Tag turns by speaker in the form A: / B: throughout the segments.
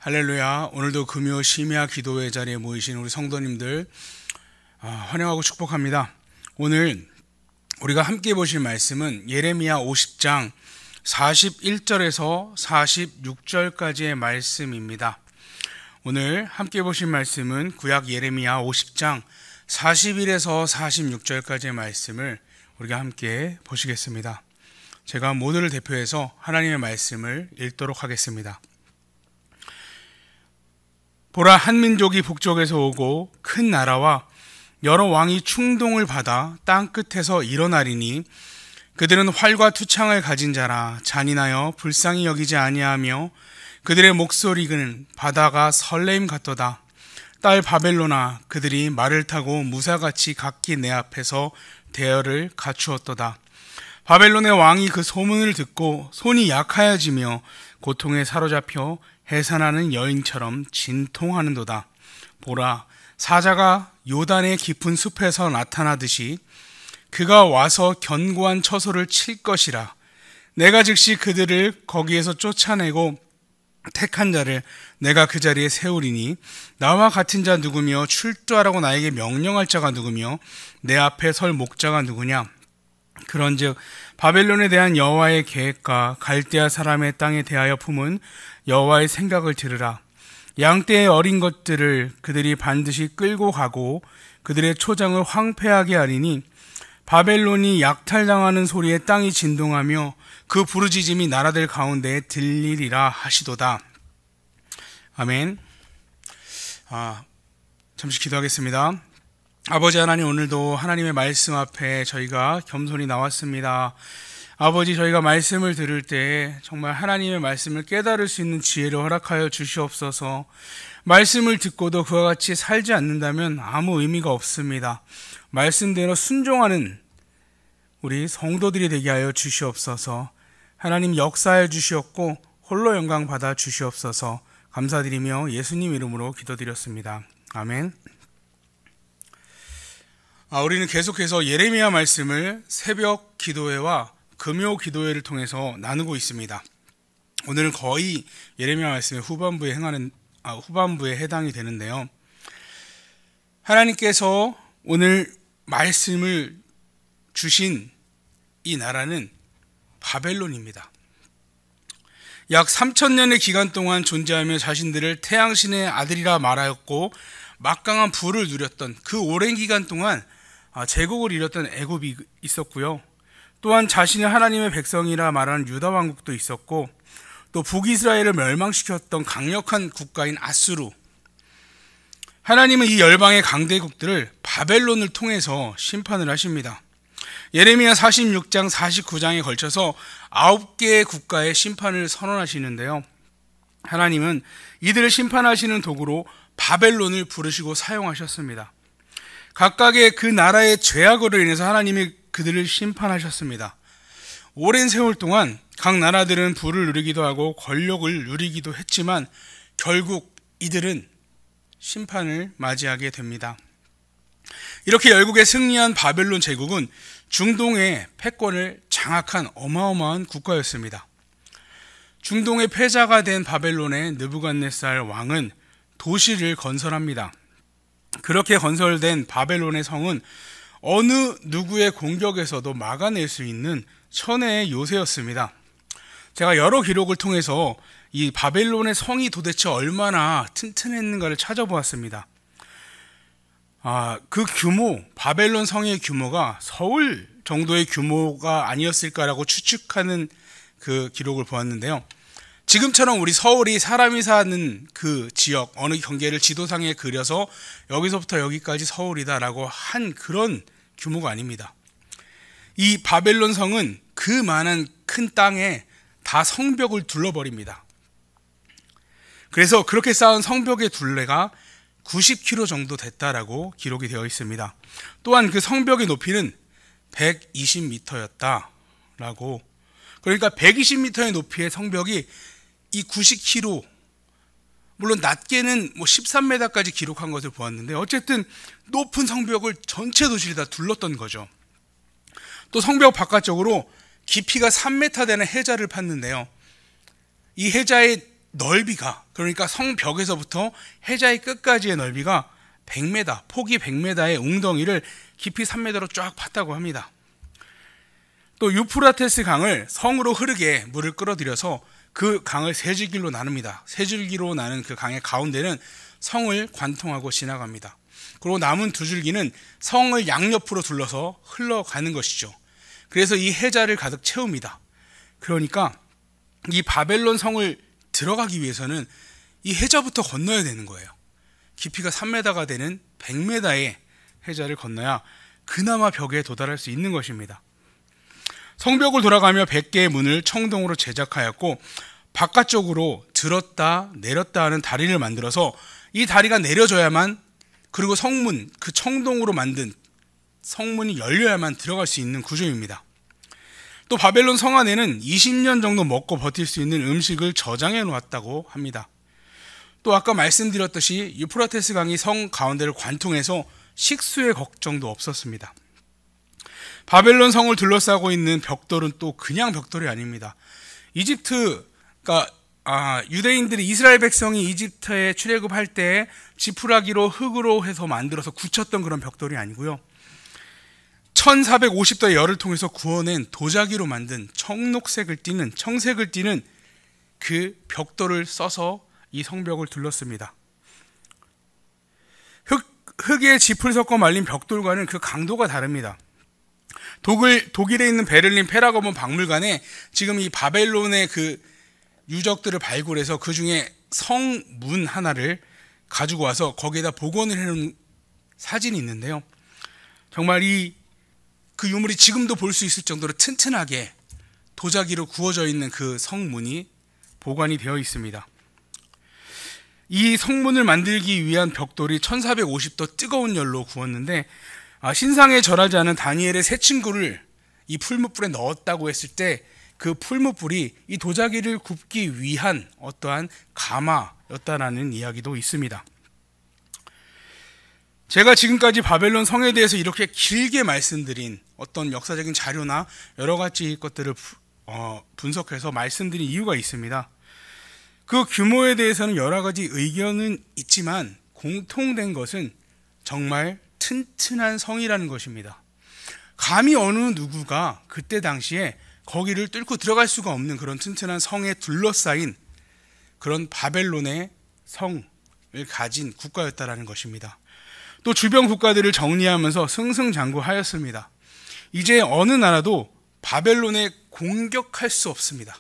A: 할렐루야. 오늘도 금요 심야 기도회 자리에 모이신 우리 성도님들 환영하고 축복합니다. 오늘 우리가 함께 보실 말씀은 예레미야 50장 41절에서 46절까지의 말씀입니다. 오늘 함께 보실 말씀은 구약 예레미야 50장 41에서 46절까지의 말씀을 우리가 함께 보시겠습니다. 제가 모두를 대표해서 하나님의 말씀을 읽도록 하겠습니다. 보라, 한 민족이 북쪽에서 오고 큰 나라와 여러 왕이 충동을 받아 땅끝에서 일어나리니 그들은 활과 투창을 가진 자라. 잔인하여 불쌍히 여기지 아니하며 그들의 목소리는 바다가 설레임 같도다. 딸 바벨론아, 그들이 말을 타고 무사같이 각기 내 앞에서 대열을 갖추었도다. 바벨론의 왕이 그 소문을 듣고 손이 약하여지며 고통에 사로잡혀 해산하는 여인처럼 진통하는도다. 보라, 사자가 요단의 깊은 숲에서 나타나듯이 그가 와서 견고한 처소를 칠 것이라. 내가 즉시 그들을 거기에서 쫓아내고 택한 자를 내가 그 자리에 세우리니 나와 같은 자 누구며 출두하라고 나에게 명령할 자가 누구며 내 앞에 설 목자가 누구냐. 그런즉 바벨론에 대한 여호와의 계획과 갈대아 사람의 땅에 대하여 품은 여호와의 생각을 들으라. 양떼의 어린 것들을 그들이 반드시 끌고 가고 그들의 초장을 황폐하게 하리니 바벨론이 약탈당하는 소리에 땅이 진동하며 그 부르짖음이 나라들 가운데에 들리리라 하시도다. 아멘. 잠시 기도하겠습니다. 아버지 하나님, 오늘도 하나님의 말씀 앞에 저희가 겸손히 나왔습니다. 아버지, 저희가 말씀을 들을 때 정말 하나님의 말씀을 깨달을 수 있는 지혜를 허락하여 주시옵소서. 말씀을 듣고도 그와 같이 살지 않는다면 아무 의미가 없습니다. 말씀대로 순종하는 우리 성도들이 되게 하여 주시옵소서. 하나님 역사해 주시옵고 홀로 영광 받아 주시옵소서. 감사드리며 예수님 이름으로 기도드렸습니다. 아멘. 우리는 계속해서 예레미야 말씀을 새벽 기도회와 금요 기도회를 통해서 나누고 있습니다. 오늘은 거의 예레미야 말씀의 후반부에 해당이 되는데요. 하나님께서 오늘 말씀을 주신 이 나라는 바벨론입니다. 약 3000년의 기간 동안 존재하며 자신들을 태양신의 아들이라 말하였고 막강한 부를 누렸던 그 오랜 기간 동안 제국을 이뤘던 애굽이 있었고요. 또한 자신이 하나님의 백성이라 말하는 유다 왕국도 있었고, 또 북이스라엘을 멸망시켰던 강력한 국가인 아수르. 하나님은 이 열방의 강대국들을 바벨론을 통해서 심판을 하십니다. 예레미야 46장 49장에 걸쳐서 9개의 국가의 심판을 선언하시는데요. 하나님은 이들을 심판하시는 도구로 바벨론을 부르시고 사용하셨습니다. 각각의 그 나라의 죄악으로 인해서 하나님이 그들을 심판하셨습니다. 오랜 세월 동안 각 나라들은 부를 누리기도 하고 권력을 누리기도 했지만 결국 이들은 심판을 맞이하게 됩니다. 이렇게 열국에 승리한 바벨론 제국은 중동의 패권을 장악한 어마어마한 국가였습니다. 중동의 패자가 된 바벨론의 느부갓네살 왕은 도시를 건설합니다. 그렇게 건설된 바벨론의 성은 어느 누구의 공격에서도 막아낼 수 있는 천혜의 요새였습니다. 제가 여러 기록을 통해서 이 바벨론의 성이 도대체 얼마나 튼튼했는가를 찾아보았습니다. 그 규모, 바벨론 성의 규모가 서울 정도의 규모가 아니었을까라고 추측하는 그 기록을 보았는데요. 지금처럼 우리 서울이 사람이 사는 그 지역, 어느 경계를 지도상에 그려서 여기서부터 여기까지 서울이다라고 한 그런 규모가 아닙니다. 이 바벨론 성은 그 많은 큰 땅에 다 성벽을 둘러버립니다. 그래서 그렇게 쌓은 성벽의 둘레가 90km 정도 됐다라고 기록이 되어 있습니다. 또한 그 성벽의 높이는 120m였다라고. 그러니까 120m의 높이의 성벽이 이 90km, 물론 낮게는 13m까지 기록한 것을 보았는데 어쨌든 높은 성벽을 전체 도시를 다 둘렀던 거죠. 또 성벽 바깥쪽으로 깊이가 3m 되는 해자를 팠는데요. 이 해자의 넓이가, 그러니까 성벽에서부터 해자의 끝까지의 넓이가 100m, 폭이 100m의 웅덩이를 깊이 3m로 쫙 팠다고 합니다. 또 유프라테스 강을 성으로 흐르게 물을 끌어들여서 그 강을 세 줄기로 나눕니다. 세 줄기로 나는 그 강의 가운데는 성을 관통하고 지나갑니다. 그리고 남은 두 줄기는 성을 양옆으로 둘러서 흘러가는 것이죠. 그래서 이 해자를 가득 채웁니다. 그러니까 이 바벨론 성을 들어가기 위해서는 이 해자부터 건너야 되는 거예요. 깊이가 3m가 되는 100m의 해자를 건너야 그나마 벽에 도달할 수 있는 것입니다. 성벽을 돌아가며 100개의 문을 청동으로 제작하였고 바깥쪽으로 들었다 내렸다 하는 다리를 만들어서 이 다리가 내려져야만, 그리고 성문, 그 청동으로 만든 성문이 열려야만 들어갈 수 있는 구조입니다. 또 바벨론 성 안에는 20년 정도 먹고 버틸 수 있는 음식을 저장해 놓았다고 합니다. 또 아까 말씀드렸듯이 유프라테스 강이 성 가운데를 관통해서 식수의 걱정도 없었습니다. 바벨론 성을 둘러싸고 있는 벽돌은 또 그냥 벽돌이 아닙니다. 유대인들이, 이스라엘 백성이 이집트에 출애굽할 때 지푸라기로 흙으로 해서 만들어서 굳혔던 그런 벽돌이 아니고요. 1450도의 열을 통해서 구워낸 도자기로 만든 청색을 띠는 그 벽돌을 써서 이 성벽을 둘렀습니다. 흙에 짚을 섞어 말린 벽돌과는 그 강도가 다릅니다. 독일에 있는 베를린 페라거몬 박물관에 지금 이 바벨론의 그 유적들을 발굴해서 그 중에 성문 하나를 가지고 와서 거기에다 복원을 해놓은 사진이 있는데요. 정말 그 유물이 지금도 볼 수 있을 정도로 튼튼하게 도자기로 구워져 있는 그 성문이 보관이 되어 있습니다. 이 성문을 만들기 위한 벽돌이 1450도 뜨거운 열로 구웠는데, 신상에 절하지 않은 다니엘의 세 친구를 이 풀무불에 넣었다고 했을 때 그 풀무불이 이 도자기를 굽기 위한 어떠한 가마였다라는 이야기도 있습니다. 제가 지금까지 바벨론 성에 대해서 이렇게 길게 말씀드린 어떤 역사적인 자료나 여러 가지 것들을 분석해서 말씀드린 이유가 있습니다. 그 규모에 대해서는 여러 가지 의견은 있지만 공통된 것은 정말 튼튼한 성이라는 것입니다. 감히 어느 누구가 그때 당시에 거기를 뚫고 들어갈 수가 없는 그런 튼튼한 성에 둘러싸인 그런 바벨론의 성을 가진 국가였다라는 것입니다. 또 주변 국가들을 정리하면서 승승장구하였습니다. 이제 어느 나라도 바벨론에 공격할 수 없습니다.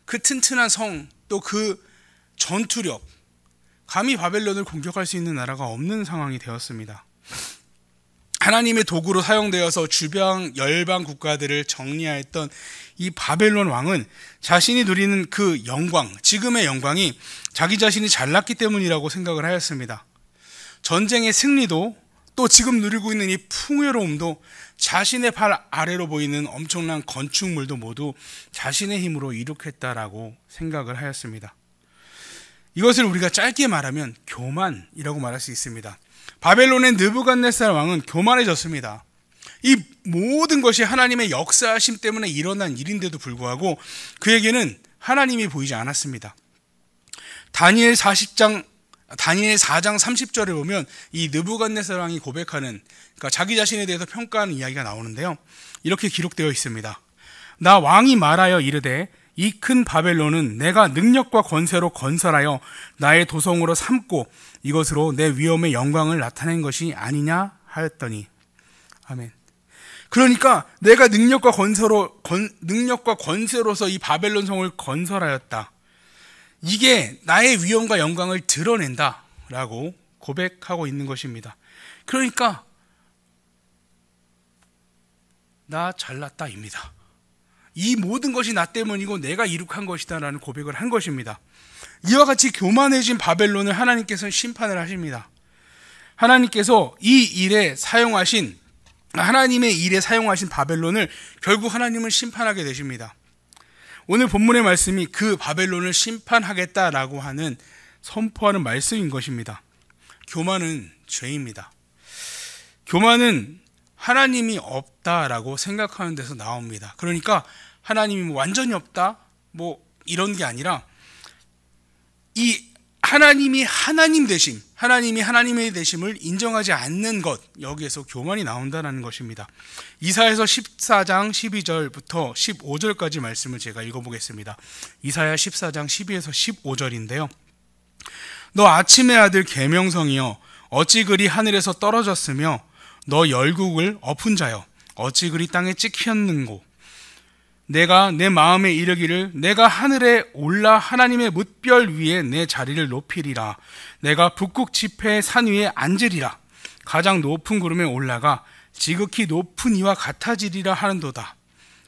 A: 그 튼튼한 성, 또 그 전투력, 감히 바벨론을 공격할 수 있는 나라가 없는 상황이 되었습니다. 하나님의 도구로 사용되어서 주변 열방 국가들을 정리하였던 이 바벨론 왕은 자신이 누리는 그 영광, 지금의 영광이 자기 자신이 잘났기 때문이라고 생각을 하였습니다. 전쟁의 승리도, 또 지금 누리고 있는 이 풍요로움도, 자신의 발 아래로 보이는 엄청난 건축물도 모두 자신의 힘으로 이룩했다라고 생각을 하였습니다. 이것을 우리가 짧게 말하면 교만이라고 말할 수 있습니다. 바벨론의 느부갓네살 왕은 교만해졌습니다. 이 모든 것이 하나님의 역사하심 때문에 일어난 일인데도 불구하고 그에게는 하나님이 보이지 않았습니다. 다니엘 4장 30절에 보면 이 느부갓네살 왕이 고백하는, 그러니까 자기 자신에 대해서 평가하는 이야기가 나오는데요. 이렇게 기록되어 있습니다. 나 왕이 말하여 이르되 이 큰 바벨론은 내가 능력과 권세로 건설하여 나의 도성으로 삼고 이것으로 내 위엄의 영광을 나타낸 것이 아니냐 하였더니. 아멘. 그러니까 내가 능력과 권세로서 이 바벨론 성을 건설하였다. 이게 나의 위엄과 영광을 드러낸다라고 고백하고 있는 것입니다. 그러니까 나 잘났다입니다. 이 모든 것이 나 때문이고 내가 이룩한 것이다 라는 고백을 한 것입니다. 이와 같이 교만해진 바벨론을 하나님께서는 심판을 하십니다. 하나님께서 하나님의 일에 사용하신 바벨론을 결국 하나님은 심판하게 되십니다. 오늘 본문의 말씀이 그 바벨론을 심판하겠다라고 하는 선포하는 말씀인 것입니다. 교만은 죄입니다. 교만은 하나님이 없다라고 생각하는 데서 나옵니다. 그러니까 하나님이 완전히 없다, 이런 게 아니라 이 하나님이 하나님 되심, 하나님이 하나님의 되심을 인정하지 않는 것, 여기에서 교만이 나온다는 것입니다. 이사야서 14장 12절부터 15절까지 말씀을 제가 읽어보겠습니다. 이사야 14장 12에서 15절인데요. 너 아침의 아들 계명성이여, 어찌 그리 하늘에서 떨어졌으며 너 열국을 엎은 자여, 어찌 그리 땅에 찍혔는고. 내가 내 마음에 이르기를 내가 하늘에 올라 하나님의 뭇별 위에 내 자리를 높이리라. 내가 북극 지폐의 산 위에 앉으리라. 가장 높은 구름에 올라가 지극히 높은 이와 같아지리라 하는도다.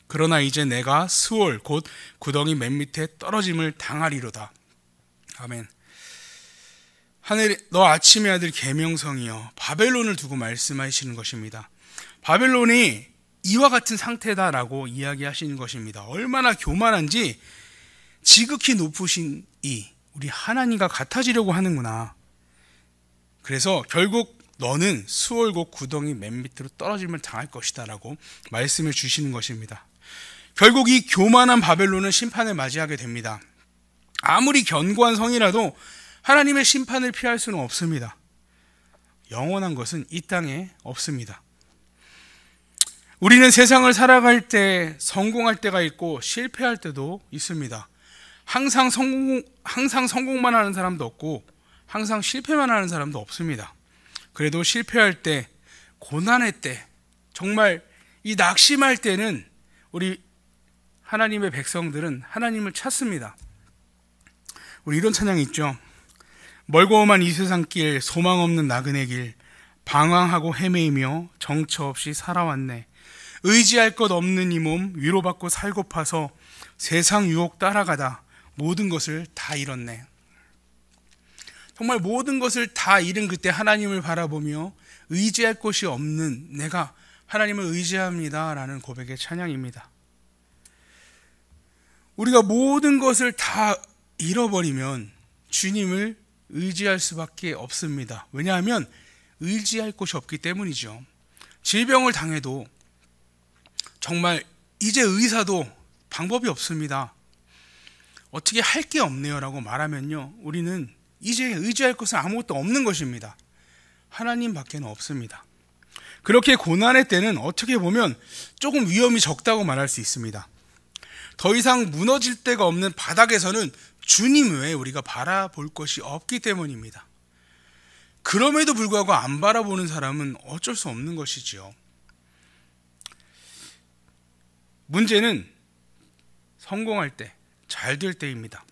A: 그러나 이제 내가 스올 곧 구덩이 맨 밑에 떨어짐을 당하리로다. 아멘. 하늘, 너 아침의 아들 계명성이여, 바벨론을 두고 말씀하시는 것입니다. 바벨론이 이와 같은 상태다라고 이야기하시는 것입니다. 얼마나 교만한지, 지극히 높으신 우리 하나님과 같아지려고 하는구나. 그래서 결국 너는 수월곡 구덩이 맨 밑으로 떨어짐을 당할 것이다 라고 말씀을 주시는 것입니다. 결국 이 교만한 바벨론은 심판을 맞이하게 됩니다. 아무리 견고한 성이라도 하나님의 심판을 피할 수는 없습니다. 영원한 것은 이 땅에 없습니다. 우리는 세상을 살아갈 때 성공할 때가 있고 실패할 때도 있습니다. 항상 성공만 하는 사람도 없고 항상 실패만 하는 사람도 없습니다. 그래도 실패할 때, 고난의 때, 정말 이 낙심할 때는 우리 하나님의 백성들은 하나님을 찾습니다. 우리 이런 찬양이 있죠. 멀고 험한 이 세상 길, 소망 없는 나그네 길, 방황하고 헤매이며 정처 없이 살아왔네. 의지할 것 없는 이 몸 위로받고 살고파서 세상 유혹 따라가다 모든 것을 다 잃었네. 정말 모든 것을 다 잃은 그때 하나님을 바라보며 의지할 곳이 없는 내가 하나님을 의지합니다 라는 고백의 찬양입니다. 우리가 모든 것을 다 잃어버리면 주님을 의지할 수밖에 없습니다. 왜냐하면 의지할 곳이 없기 때문이죠. 질병을 당해도 정말 이제 의사도 방법이 없습니다. 어떻게 할 게 없네요 라고 말하면요, 우리는 이제 의지할 것은 아무것도 없는 것입니다. 하나님 밖에는 없습니다. 그렇게 고난의 때는 어떻게 보면 조금 위험이 적다고 말할 수 있습니다. 더 이상 무너질 데가 없는 바닥에서는 주님 외에 우리가 바라볼 것이 없기 때문입니다. 그럼에도 불구하고 안 바라보는 사람은 어쩔 수 없는 것이지요. 문제는 성공할 때, 잘 될 때입니다.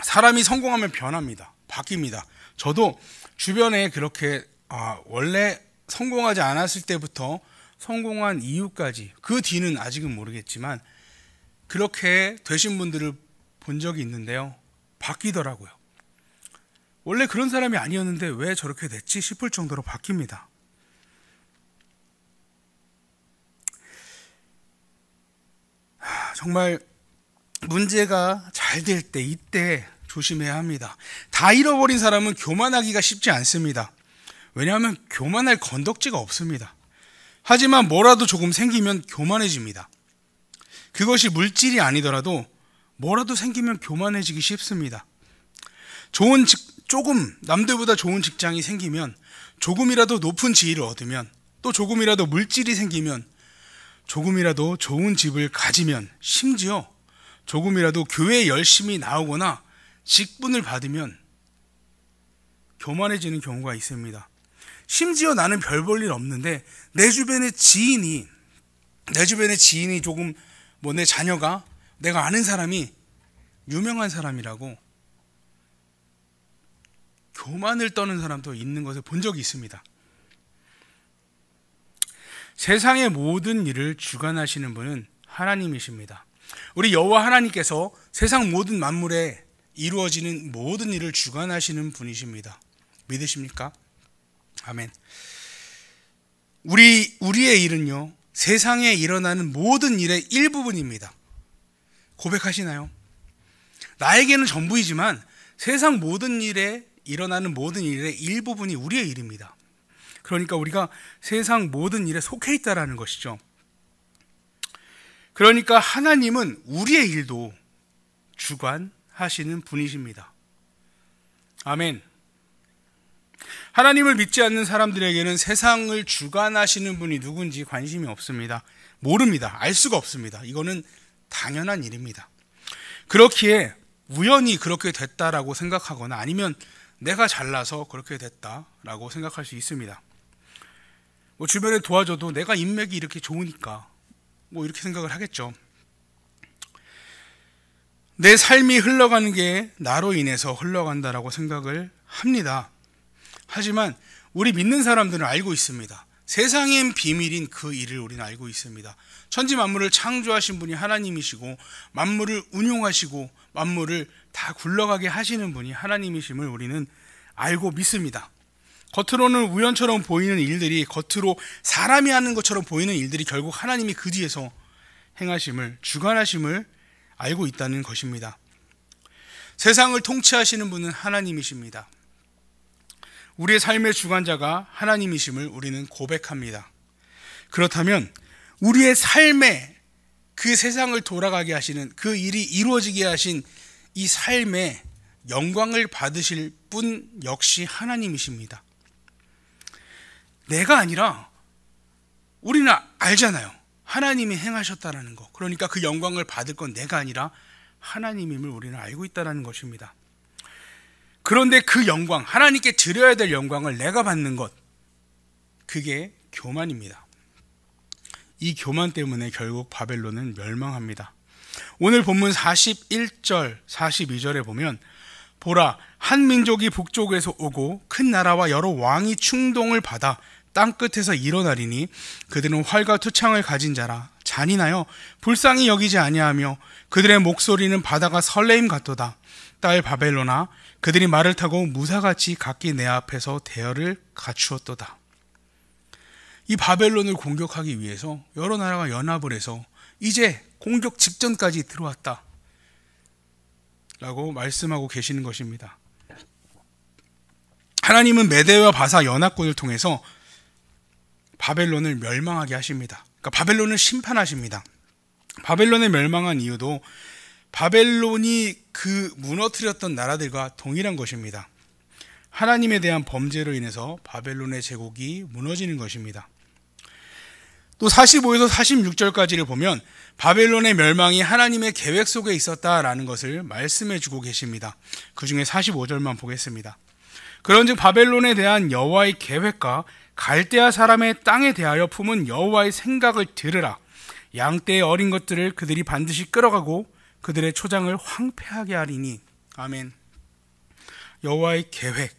A: 사람이 성공하면 변합니다. 바뀝니다. 저도 주변에 그렇게 원래 성공하지 않았을 때부터 성공한 이유까지, 그 뒤는 아직은 모르겠지만 그렇게 되신 분들을 본 적이 있는데요. 바뀌더라고요. 원래 그런 사람이 아니었는데 왜 저렇게 됐지 싶을 정도로 바뀝니다. 정말 문제가 잘 될 때, 이때 조심해야 합니다. 다 잃어버린 사람은 교만하기가 쉽지 않습니다. 왜냐하면 교만할 건덕지가 없습니다. 하지만 뭐라도 조금 생기면 교만해집니다. 그것이 물질이 아니더라도 뭐라도 생기면 교만해지기 쉽습니다. 조금 남들보다 좋은 직장이 생기면, 조금이라도 높은 지위를 얻으면, 또 조금이라도 물질이 생기면, 조금이라도 좋은 집을 가지면, 심지어 조금이라도 교회에 열심히 나오거나 직분을 받으면 교만해지는 경우가 있습니다. 심지어 나는 별 볼 일 없는데 내 주변의 지인이 조금 내 자녀가, 내가 아는 사람이 유명한 사람이라고 교만을 떠는 사람도 있는 것을 본 적이 있습니다. 세상의 모든 일을 주관하시는 분은 하나님이십니다. 우리 여호와 하나님께서 세상 모든 만물에 이루어지는 모든 일을 주관하시는 분이십니다. 믿으십니까? 아멘. 우리의 일은요, 세상에 일어나는 모든 일의 일부분입니다. 고백하시나요? 나에게는 전부이지만 세상 모든 일에 일어나는 모든 일의 일부분이 우리의 일입니다. 그러니까 우리가 세상 모든 일에 속해 있다라는 것이죠. 그러니까 하나님은 우리의 일도 주관하시는 분이십니다. 아멘. 하나님을 믿지 않는 사람들에게는 세상을 주관하시는 분이 누군지 관심이 없습니다. 모릅니다. 알 수가 없습니다. 이거는 당연한 일입니다. 그렇기에 우연히 그렇게 됐다라고 생각하거나 아니면 내가 잘나서 그렇게 됐다라고 생각할 수 있습니다. 주변에 도와줘도 내가 인맥이 이렇게 좋으니까 이렇게 생각을 하겠죠. 내 삶이 흘러가는 게 나로 인해서 흘러간다라고 생각을 합니다. 하지만 우리 믿는 사람들은 알고 있습니다. 세상엔 비밀인 그 일을 우리는 알고 있습니다. 천지 만물을 창조하신 분이 하나님이시고 만물을 운용하시고 만물을 다 굴러가게 하시는 분이 하나님이심을 우리는 알고 믿습니다. 겉으로는 우연처럼 보이는 일들이, 겉으로 사람이 하는 것처럼 보이는 일들이 결국 하나님이 그 뒤에서 행하심을, 주관하심을 알고 있다는 것입니다. 세상을 통치하시는 분은 하나님이십니다. 우리의 삶의 주관자가 하나님이심을 우리는 고백합니다. 그렇다면 우리의 삶에 그 세상을 돌아가게 하시는, 그 일이 이루어지게 하신 이 삶에 영광을 받으실 분 역시 하나님이십니다. 내가 아니라 우리는 알잖아요. 하나님이 행하셨다라는 거. 그러니까 그 영광을 받을 건 내가 아니라 하나님임을 우리는 알고 있다는 것입니다. 그런데 그 영광, 하나님께 드려야 될 영광을 내가 받는 것, 그게 교만입니다. 이 교만 때문에 결국 바벨론은 멸망합니다. 오늘 본문 41절, 42절에 보면 보라, 한 민족이 북쪽에서 오고 큰 나라와 여러 왕이 충동을 받아 땅끝에서 일어나리니 그들은 활과 투창을 가진 자라. 잔인하여 불쌍히 여기지 아니하며 그들의 목소리는 바다가 설레임 같도다. 딸 바벨론아, 그들이 말을 타고 무사같이 각기 내 앞에서 대열을 갖추었도다. 이 바벨론을 공격하기 위해서 여러 나라가 연합을 해서 이제 공격 직전까지 들어왔다 라고 말씀하고 계시는 것입니다. 하나님은 메대와 바사 연합군을 통해서 바벨론을 멸망하게 하십니다. 그러니까 바벨론을 심판하십니다. 바벨론에 멸망한 이유도 바벨론이 그 무너뜨렸던 나라들과 동일한 것입니다. 하나님에 대한 범죄로 인해서 바벨론의 제국이 무너지는 것입니다. 또 45에서 46절까지를 보면 바벨론의 멸망이 하나님의 계획 속에 있었다라는 것을 말씀해 주고 계십니다. 그 중에 45절만 보겠습니다. 그런즉 바벨론에 대한 여호와의 계획과 갈대아 사람의 땅에 대하여 품은 여호와의 생각을 들으라. 양떼의 어린 것들을 그들이 반드시 끌어가고 그들의 초장을 황폐하게 하리니. 아멘. 여호와의 계획,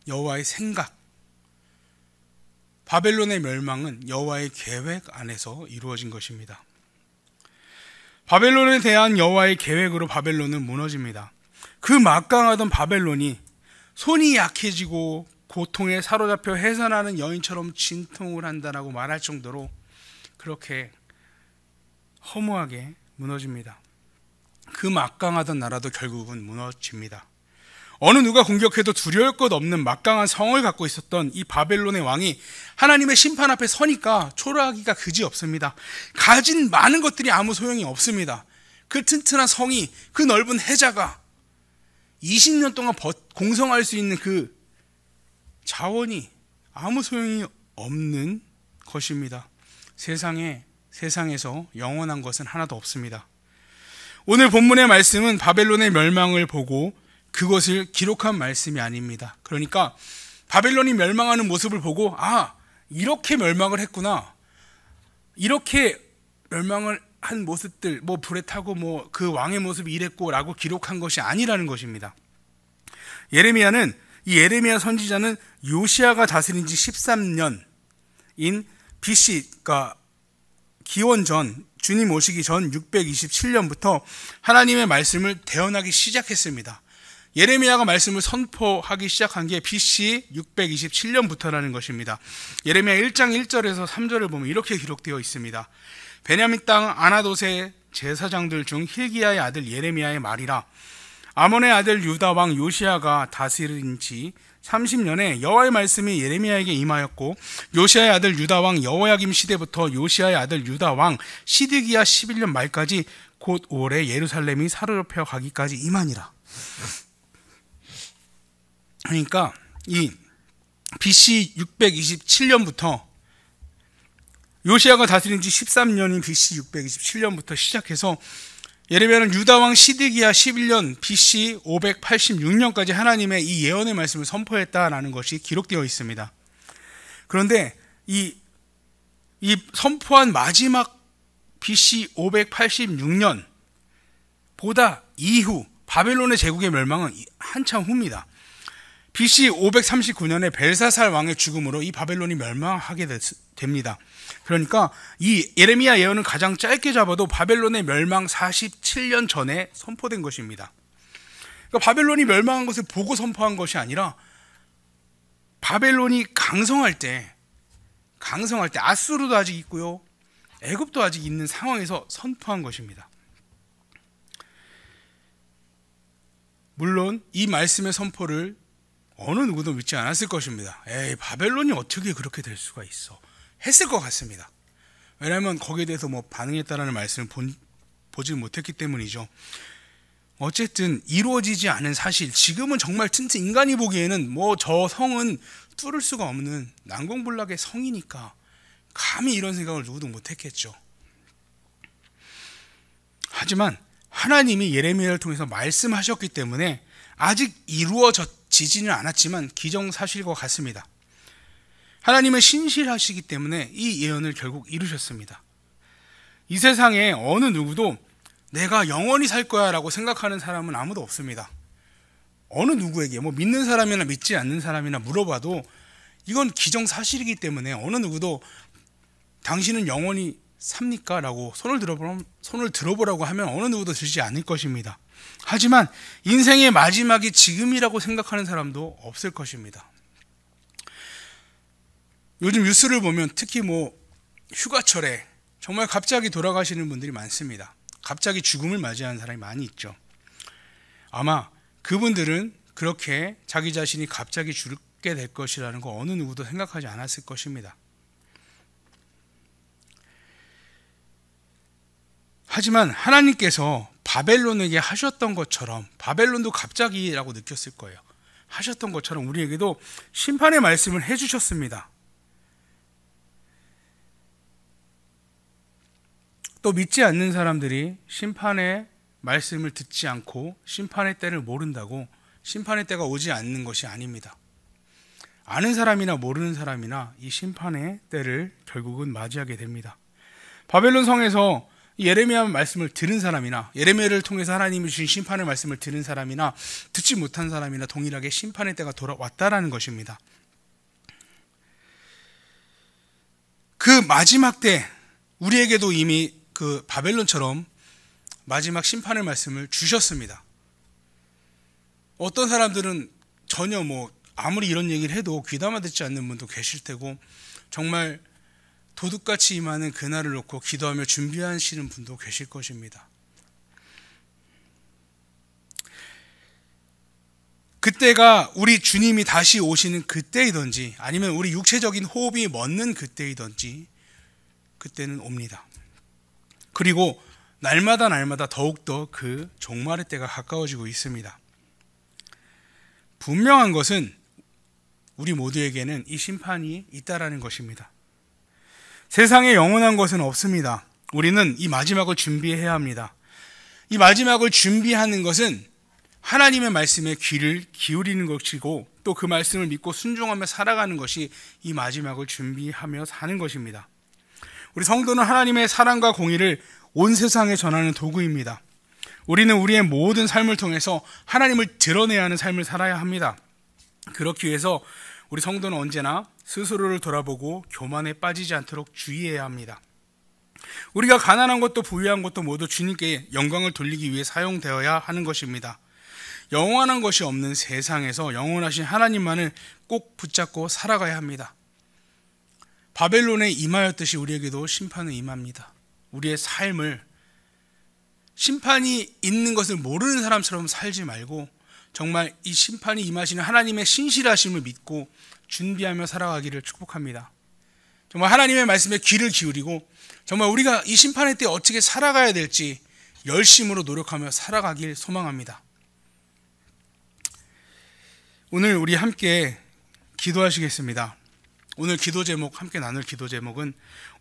A: 여호와의 생각. 바벨론의 멸망은 여호와의 계획 안에서 이루어진 것입니다. 바벨론에 대한 여호와의 계획으로 바벨론은 무너집니다. 그 막강하던 바벨론이 손이 약해지고 고통에 사로잡혀 해산하는 여인처럼 진통을 한다라고 말할 정도로 그렇게 허무하게 무너집니다. 그 막강하던 나라도 결국은 무너집니다. 어느 누가 공격해도 두려울 것 없는 막강한 성을 갖고 있었던 이 바벨론의 왕이 하나님의 심판 앞에 서니까 초라하기가 그지없습니다. 가진 많은 것들이 아무 소용이 없습니다. 그 튼튼한 성이, 그 넓은 해자가 20년 동안 공성할 수 있는 그 자원이 아무 소용이 없는 것입니다. 세상에서 영원한 것은 하나도 없습니다. 오늘 본문의 말씀은 바벨론의 멸망을 보고 그것을 기록한 말씀이 아닙니다. 그러니까 바벨론이 멸망하는 모습을 보고 이렇게 멸망을 했구나, 이렇게 멸망을 한 모습들, 불에 타고 그 왕의 모습이 이랬고 라고 기록한 것이 아니라는 것입니다. 이 예레미야 선지자는 요시야가 다스린 지 13년인 BC, 그러니까 기원 전, 주님 오시기 전 627년부터 하나님의 말씀을 대언하기 시작했습니다. 예레미야가 말씀을 선포하기 시작한 게 BC 627년부터라는 것입니다. 예레미야 1장 1절에서 3절을 보면 이렇게 기록되어 있습니다. 베냐민 땅 아나돗의 제사장들 중 힐기야의 아들 예레미야의 말이라. 아몬의 아들 유다 왕 요시야가 다스린 지 30년에 여호와의 말씀이 예레미야에게 임하였고, 요시야의 아들 유다 왕 여호야김 시대부터 요시야의 아들 유다 왕 시드기야 11년 말까지 곧 올해 예루살렘이 사로잡혀 가기까지 임하니라. 그러니까 이 BC 627년부터 요시야가 다스린 지 13년인 BC 627년부터 시작해서 예레미야는 유다왕 시드기야 11년 BC 586년까지 하나님의 이 예언의 말씀을 선포했다라는 것이 기록되어 있습니다. 그런데 이 선포한 마지막 BC 586년 보다 이후 바벨론의 제국의 멸망은 한참 후입니다. BC 539년에 벨사살 왕의 죽음으로 이 바벨론이 멸망하게 됩니다. 그러니까 이 예레미야 예언은 가장 짧게 잡아도 바벨론의 멸망 47년 전에 선포된 것입니다. 그러니까 바벨론이 멸망한 것을 보고 선포한 것이 아니라 바벨론이 강성할 때 아수르도 아직 있고요, 애굽도 아직 있는 상황에서 선포한 것입니다. 물론 이 말씀의 선포를 어느 누구도 믿지 않았을 것입니다. 에이, 바벨론이 어떻게 그렇게 될 수가 있어 했을 것 같습니다. 왜냐하면 거기에 대해서 반응했다라는 말씀을 보지 못했기 때문이죠. 어쨌든 이루어지지 않은 사실, 지금은 정말 진짜 인간이 보기에는 저 성은 뚫을 수가 없는 난공불락의 성이니까 감히 이런 생각을 누구도 못했겠죠. 하지만 하나님이 예레미야를 통해서 말씀하셨기 때문에 아직 이루어지지는 않았지만 기정사실과 같습니다. 하나님은 신실하시기 때문에 이 예언을 결국 이루셨습니다. 이 세상에 어느 누구도 내가 영원히 살 거야 라고 생각하는 사람은 아무도 없습니다. 어느 누구에게 믿는 사람이나 믿지 않는 사람이나 물어봐도 이건 기정사실이기 때문에 어느 누구도 당신은 영원히 삽니까? 라고 손을 들어보라고 하면 어느 누구도 들지 않을 것입니다. 하지만 인생의 마지막이 지금이라고 생각하는 사람도 없을 것입니다. 요즘 뉴스를 보면 특히 휴가철에 정말 갑자기 돌아가시는 분들이 많습니다. 갑자기 죽음을 맞이하는 사람이 많이 있죠. 아마 그분들은 그렇게 자기 자신이 갑자기 죽게 될 것이라는 거 어느 누구도 생각하지 않았을 것입니다. 하지만 하나님께서 바벨론에게 하셨던 것처럼, 바벨론도 갑자기라고 느꼈을 거예요. 하셨던 것처럼 우리에게도 심판의 말씀을 해주셨습니다. 또 믿지 않는 사람들이 심판의 말씀을 듣지 않고 심판의 때를 모른다고 심판의 때가 오지 않는 것이 아닙니다. 아는 사람이나 모르는 사람이나 이 심판의 때를 결국은 맞이하게 됩니다. 바벨론 성에서 예레미야 말씀을 들은 사람이나 예레미야를 통해서 하나님이 주신 심판의 말씀을 들은 사람이나 듣지 못한 사람이나 동일하게 심판의 때가 돌아왔다라는 것입니다. 그 마지막 때 우리에게도 이미 그 바벨론처럼 마지막 심판의 말씀을 주셨습니다. 어떤 사람들은 전혀 아무리 이런 얘기를 해도 귀담아 듣지 않는 분도 계실 테고, 정말 도둑같이 임하는 그날을 놓고 기도하며 준비하시는 분도 계실 것입니다. 그때가 우리 주님이 다시 오시는 그때이든지 아니면 우리 육체적인 호흡이 멎는 그때이든지 그때는 옵니다. 그리고 날마다 더욱더 그 종말의 때가 가까워지고 있습니다. 분명한 것은 우리 모두에게는 이 심판이 있다라는 것입니다. 세상에 영원한 것은 없습니다. 우리는 이 마지막을 준비해야 합니다. 이 마지막을 준비하는 것은 하나님의 말씀에 귀를 기울이는 것이고 또 그 말씀을 믿고 순종하며 살아가는 것이 이 마지막을 준비하며 사는 것입니다. 우리 성도는 하나님의 사랑과 공의를 온 세상에 전하는 도구입니다. 우리는 우리의 모든 삶을 통해서 하나님을 드러내야 하는 삶을 살아야 합니다. 그렇기 위해서 우리 성도는 언제나 스스로를 돌아보고 교만에 빠지지 않도록 주의해야 합니다. 우리가 가난한 것도 부유한 것도 모두 주님께 영광을 돌리기 위해 사용되어야 하는 것입니다. 영원한 것이 없는 세상에서 영원하신 하나님만을 꼭 붙잡고 살아가야 합니다. 바벨론에 임하였듯이 우리에게도 심판은 임합니다. 우리의 삶을 심판이 있는 것을 모르는 사람처럼 살지 말고 정말 이 심판이 임하시는 하나님의 신실하심을 믿고 준비하며 살아가기를 축복합니다. 정말 하나님의 말씀에 귀를 기울이고 정말 우리가 이 심판의 때 어떻게 살아가야 될지 열심으로 노력하며 살아가길 소망합니다. 오늘 우리 함께 기도하시겠습니다. 오늘 기도 제목, 함께 나눌 기도 제목은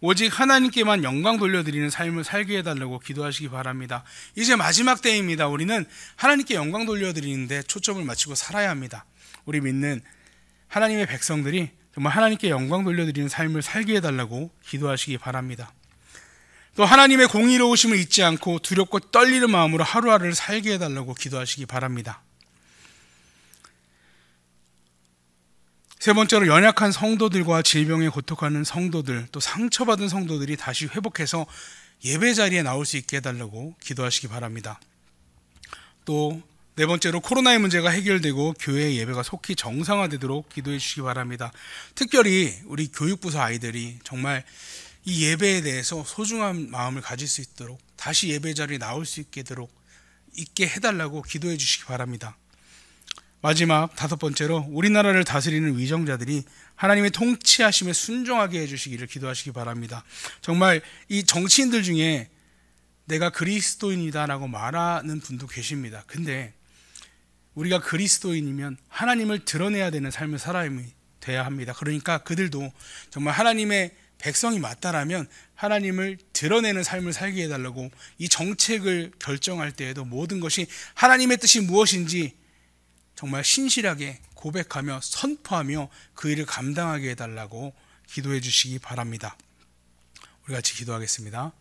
A: 오직 하나님께만 영광 돌려드리는 삶을 살게 해달라고 기도하시기 바랍니다. 이제 마지막 때입니다. 우리는 하나님께 영광 돌려드리는데 초점을 맞추고 살아야 합니다. 우리 믿는 하나님의 백성들이 정말 하나님께 영광 돌려드리는 삶을 살게 해달라고 기도하시기 바랍니다. 또 하나님의 공의로우심을 잊지 않고 두렵고 떨리는 마음으로 하루하루를 살게 해달라고 기도하시기 바랍니다. 세 번째로 연약한 성도들과 질병에 고통하는 성도들, 또 상처받은 성도들이 다시 회복해서 예배 자리에 나올 수 있게 해달라고 기도하시기 바랍니다. 또 네 번째로 코로나의 문제가 해결되고 교회 예배가 속히 정상화되도록 기도해 주시기 바랍니다. 특별히 우리 교육부서 아이들이 정말 이 예배에 대해서 소중한 마음을 가질 수 있도록 다시 예배 자리에 나올 수 있게 해달라고 기도해 주시기 바랍니다. 마지막 다섯 번째로 우리나라를 다스리는 위정자들이 하나님의 통치하심에 순종하게 해주시기를 기도하시기 바랍니다. 정말 이 정치인들 중에 내가 그리스도인이다라고 말하는 분도 계십니다. 근데 우리가 그리스도인이면 하나님을 드러내야 되는 삶을 살아야 합니다. 그러니까 그들도 정말 하나님의 백성이 맞다라면 하나님을 드러내는 삶을 살게 해달라고 이 정책을 결정할 때에도 모든 것이 하나님의 뜻이 무엇인지 정말 신실하게 고백하며 선포하며 그 일을 감당하게 해달라고 기도해 주시기 바랍니다. 우리 같이 기도하겠습니다.